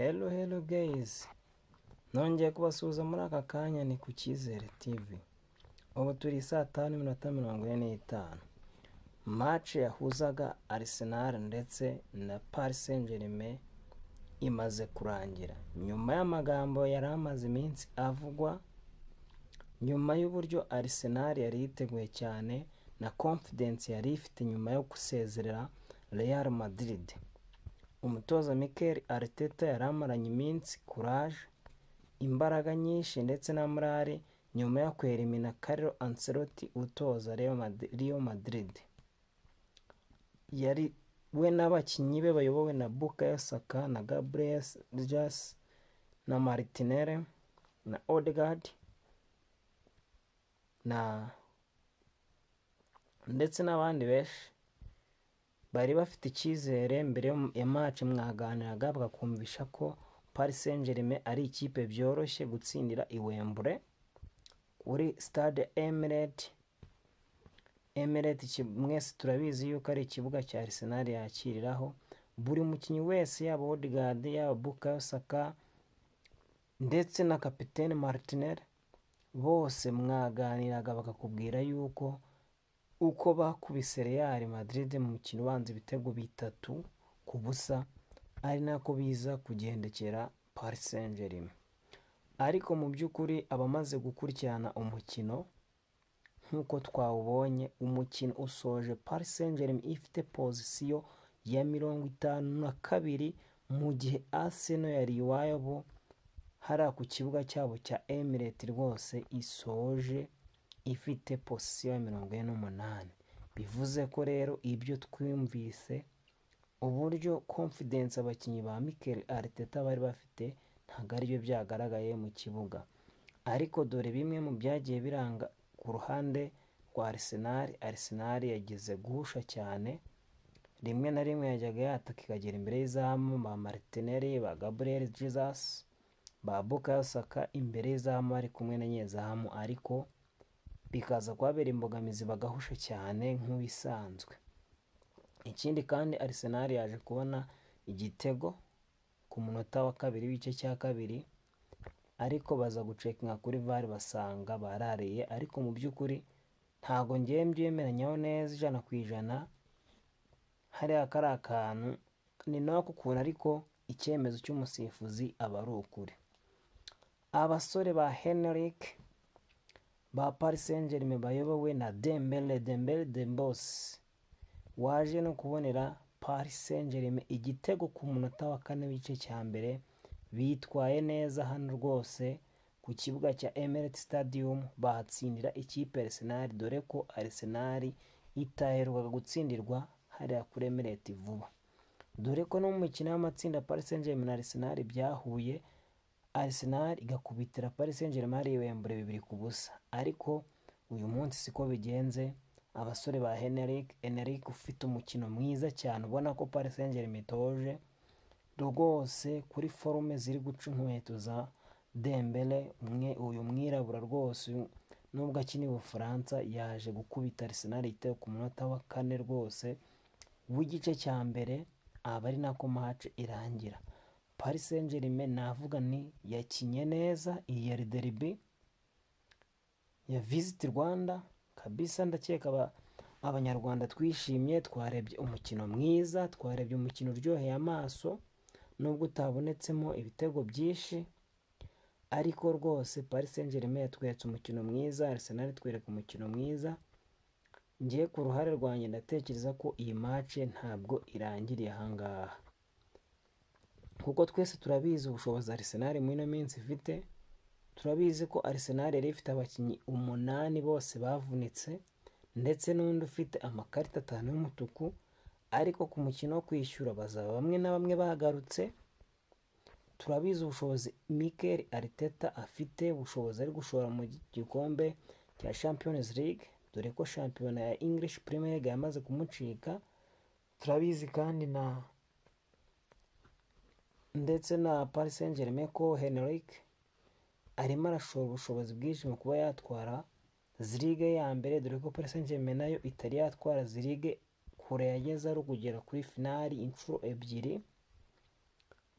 Hello guys, nongeye kubasuhuza muri aka kanya ni ku Cyizere TV. Ubu turi saa 5:45. Match yahuzaga Arsenal ndetse na Paris Saint-Germain imaze kurangira. Nyuma y'amagambo yari amaze iminsi avugwa, nyuma y'uburyo Arsenal yari yiteguye cyane na confidence yari ifite nyuma yo gusezerera Real Madrid. Umutoza Mikel Arteta yaramaranye iminsi courage, imbaraga nyinshi ndetse na morale nyuma yo kwerimina Carlo Ancelotti utoza Real Madrid. Yari we n'abakinnyi be bayobowe na Bukayo Saka na Gabriel Jesus na Martinelli na Odegaard na ndetse n'abandi benshi bari bafite icyizere. Mbere ya match mwaganiraga bagakumvisha ko Paris Saint-Germain ari ikipe byoroshye gutsindira i Wembley kuri stade Emirates. Mwese turabizi yuko ari ikibuga cya Arsenal yakiriraho buri mukinnyi wese, yaba Odegaard, yaba Bukayo Saka ndetse na kapiteni Martinelli. Bose mwaganiraga bakakubwira yuko uko bakubise Real Madrid mu mukino ubanza ibitego 3-0 ari nako biza kugendekera Paris Saint-Germain. Ariko mu by'ukuri abamaze gukurikirana umukino nk'uko twawubonye, umukino usoje Paris Saint-Germain ifite pozisiyo ya 52 mu gihe Arsenal yari iwabo hariya ku kibuga cyabo cya Emirates rwose isoje ifite pozisiyo ya 48. Bivuze ko rero ibyo twumvise, uburyo confidence abakinnyi ba Mikel Arteta bari bafite ntabwo aribyo byagaragaye mu kibuga. Ariko dore bimwe mu byagiye biranga ku ruhande rwa Arsenal. Arsenal yagize guhusha cyane, rimwe na rimwe yajyaga yataka ikagera imbere y'izamu, ba Martinelli, ba Gabriel Jesus, ba Bukayo Saka imbere y'izamu ari kumwe na nyezamu, ariko bikaza kubabera imbogamizi bagahusha cyane nk'ibisanzwe. Ikindi kandi Arsenal yaje kubona igitego ku munota wa kabiri w'igice cya kabiri, ariko baza gucekinga kuri VAR basanga barariye. Ariko mu by'ukuri ntago ngiye mbyemeranyaho neza 100%, hariya kari akantu ni nako ukuntu, ariko icyemezo cy'umusifuzi aba ari ukuri. Abasore ba Henrik ba Paris Saint-Germain bayobowe na Dembele the Boss waje no kubonera Paris Saint-Germain igitego ku munota wa 4 w'igice cya mbere. Bitwaye neza hano rwose ku kibuga cya Emirates Stadium, bahatsindira ikipe Arsenal, dore ko Arsenal itaherukaga gutsindirwa hariya kuri Emirates vuba. Dore ko no mu mikino y'amatsinda Paris Saint-Germain na Arsenal byahuye, Arsenal igakubitira Paris Saint-Germain ari Wembley 2-0. Ariko uyu munsi siko bigenze. Abasore ba Henrik ufite umukino mwiza cyane, ubona ko Paris Saint-Germain itoje rwose kuri forume ziri guca inkweto za Dembele. Uyu mwirabura rwose nubwo akina i Bufaransa yaje gukubita Arsenal igitego ku munota wa 4 rwose w'igice cya mbere, aba ari nako match irangira. Paris Saint-Germain navuga ni yakinye neza, iyi yari derby ya Visit Rwanda kabisa. Ndakeka abanyarwanda twishimye, twarebye umukino mwiza, twarebye umukino uryoheye amaso nubwo utabonetsemo ibitego byinshi, ariko rwose Paris Saint-Germain yatweretse umukino mwiza, Arsenal twereka umukino mwiza. Ngiye ku ruhare rwanjye ndatekereza ko iyi match ntabwo irangiriye ahangaha, kuko twese turabizi ubushobozi Arsenal muri ino minsi ifite. Turabizi ko Arsenal yari ifite abakinnyi 8 bose bavunitse, ndetse n'undi ufite amakarita 5 y'umutuku. Ariko ku mukino wo kwishyura bazaba bamwe na bamwe bagarutse. Turabizi ubushobozi Mikel Arteta afite, ubushobozi ari gushora mu gikombe cya Champions League, dore ko shampiyona ya English Premier League yamaze kumucika. Turabizi kandi ndetse na Paris Saint-Germain ko Henrik arimo arashora ubushobozi bwinshi mu kuba yatwara Ligue ya mbere, dore ko Paris Saint-Germain nayo itari yatwara Ligue kure yageze ari kugera kuri finali inshuro 2.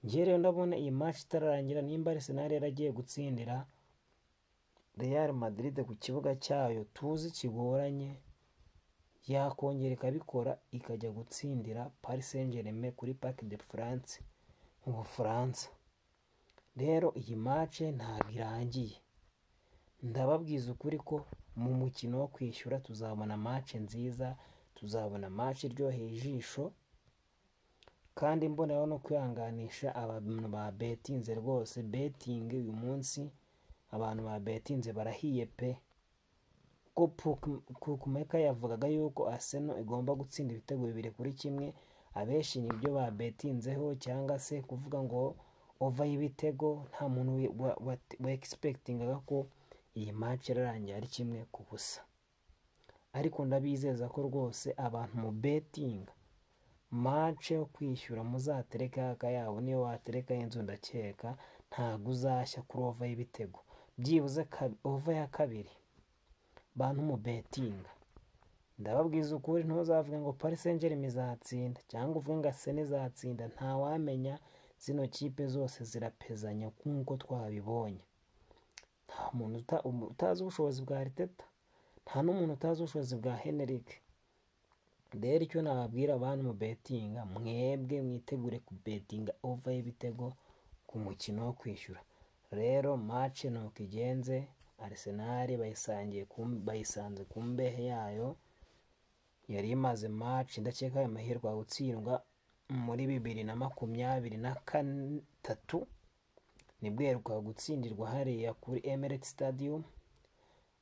njye rero ndabona iyi match itararangira nimba Arsenal yaragiye gutsindira Real Madrid ku kibuga cyayo tuzi kigoranye, yakongera ikabikora ikajya gutsindira Paris Saint-Germain kuri Parc des Princes mu Bufaransa. Rero iyi match ntabwo irangiye, ndababwiza ukuri ko mu mukino wo kwishyura tuzabona match nziza, tuzabona match iryoheye ijisho, kandi mboneraho no kwihanganisha abantu ba betinze rwose. Betting uyu munsi abantu ba betinze barahiye pe, ko Kumeka yavugaga yuko Arsenal igomba gutsinda ibitego 2-1, abenshi nibyo ba betinzeho, cyangwa se kuvuga ngo over y'ibitego. Nta muntu wa expectingaga ko iyi match irarangira ari 1-0, ariko ndabizeza ko rwose abantu mu betting match yo kwishyura muzatereka akayabo, niyo watereka y'inzu ndakeka ntago uzashya kuri over y'ibitego, byibuze over ya kabiri. Bantu mu betting ndababwiza ukuri, ntuzavuga ngo Paris Saint-Germain izatsinda cyangwa uvuge ngo Arsenal izatsinda, nta wamenya. Zino kipe zose zirapezanya nk'uko twabibonye. Nta muntu utazi ubushobozi bwa Arteta, nta n'umuntu utazi ubushobozi bwa Henrique. Rero icyo nababwira abantu mu betting, mwebwe mwitegure ku betting over y'ibitego ku mukino wo kwishyura. Rero match nuko igenze, Arsenal bayisanze ku mbehe yayo, yari imaze match ndakeka ayo mahirwe gutsindwa muri 2023 nibwo yaheruka gutsindirwa hariya kuri Emirates Stadium,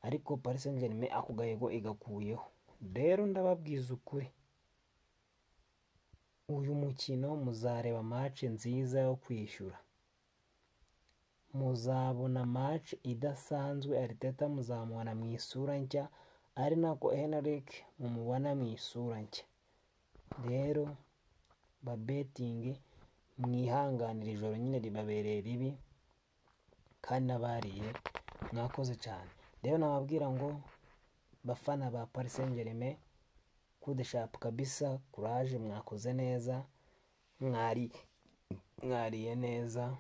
ariko Paris Saint-Germain ako gahego igakuyeho. Rero ndababwiza ukuri, uyu mukino muzareba match nziza yo kwishyura, muzabona match idasanzwe. Arteta muzamubona mu isura nshya, ari nako Henrique mumubona mu isura nshya. Rero ba betting mwihanganira ijoro nyine ribabereye ribi, kandi nabariye mwakoze cyane. Rero nababwira ngo bafana ba Paris Saint-Germain, kude sharp kabisa, courage, mwakoze neza, mwariye neza.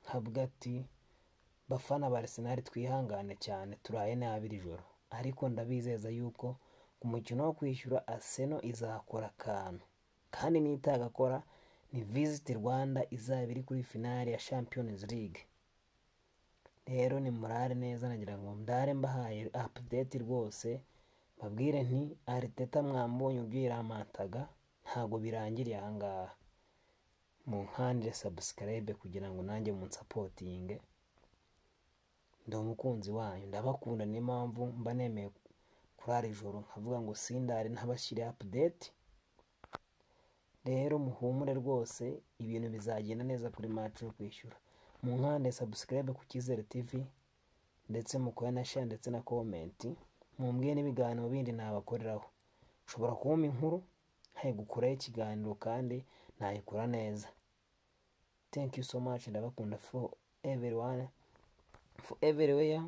Habwa ati bafana ba Arsenal twihangane cyane, turaye nabi ijoro, ariko ndabizeza yuko ku mukino wo kwishyura Arsenal izakora akantu, kandi nitagakora ni Visit Rwanda izaba iri kuri finale ya Champions League. Rero ni murare neza, nagira ngo ndare mbahaye update rwose, babwire nti Arteta mwambonye ubwiramantaga, ntago birangiriye ahangaha. Mu nkandire subscribe kugira ngo nanjye munsapotinge, ndo umukunzi wanyu, ndabakunda, ni mpamvu mba nemeye kurara ijoro nkavuga ngo sindare ntabashyire update. Rero muhumure rwose, ibintu bizagenda neza kuri match yo kwishyura. Mu nkande subscribe ku Cyizere TV, ndetse mukore na share ndetse na comment, mumbwiye n'ibiganiro bindi nabakoreraho. Ushobora kumpa inkuru nkayigukuraho ikiganiro kandi nayikora neza. Thank you so much, ndabakunda for everyone, for everywhere.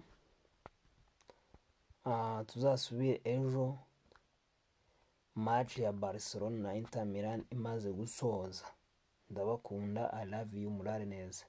Tuzasubire ejo match ya Barcelona na Inter Milan imaze gusoza. Ndabakunda, I love you, murare neza.